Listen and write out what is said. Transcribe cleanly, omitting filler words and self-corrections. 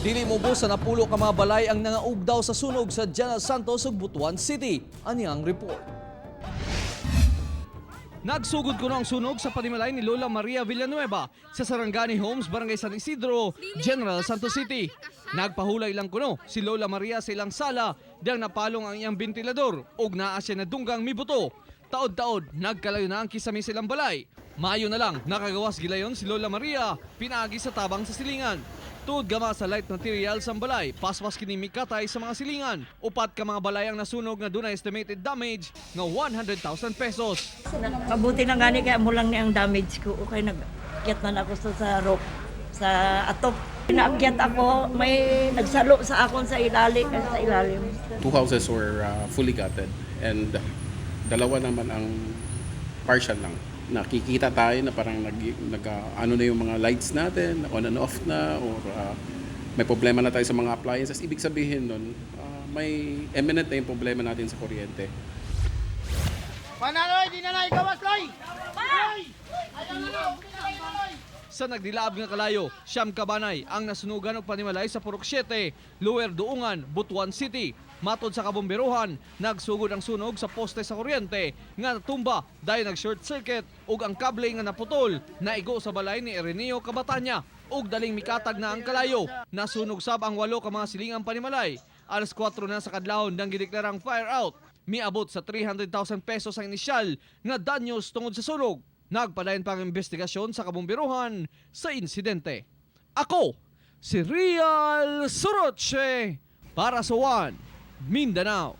Dili mubos sa napulo ka mga balay ang nangaugdaw sa sunog sa General Santos ug Butuan City. Ani ang report. Nagsugod ko na ang sunog sa panimalay ni Lola Maria Villanueva sa Sarangani Homes, Barangay San Isidro, General Santos City. Nagpahulay lang kuno si Lola Maria sa ilang sala dahil napalong ang iyang ventilador ug naa siya na dunggang mibuto. Taod-taod, nagkalayo na ang kisame silang balay. Maayo na lang, nakagawas gilayon si Lola Maria, pinaagi sa tabang sa silingan. Tuod gama sa light material sa balay, paspas kini mikatay sa mga silingan. Upat ka mga balay ang nasunog nga dunay estimated damage nga 100,000 pesos. Mabuti na gani kaya mo lang ang damage ko. Okay, nag-akyat man ako sa roof, sa atop. Pinaakyat ako, may nagsalo sa akon sa ilalim. Two houses were fully gutted and dalawa naman ang partial lang. Nakikita tayo na parang ano na yung mga lights natin, on and off na, or may problema na tayo sa mga appliances. Ibig sabihin nun, may imminent na yung problema natin sa kuryente. Panaloy, di na na ikawas, Loy! Sa nagdilaab nga kalayo, Siyam Kabanay ang nasunugan og panimalay sa Purok 7, Lower Duungan, Butuan City. Matod sa kabomberuhan, nagsugod ang sunog sa poste sa kuryente nga natumba dahil nag-short circuit ug ang kable nga naputol naigo sa balay ni Ireneo Cabatanya ug daling mikatag na ang kalayo. Nasunog sab ang 8 ka mga silingang panimalay. Alas 4 na sa kadlawon nang gideklarang fire out. Miabot sa 300,000 pesos ang inisyal nga danyos tungod sa sunog. Nagpadayon pang investigasyon sa kabomberuhan sa insidente. Ako, si Real Soroche para sa One Mindanao.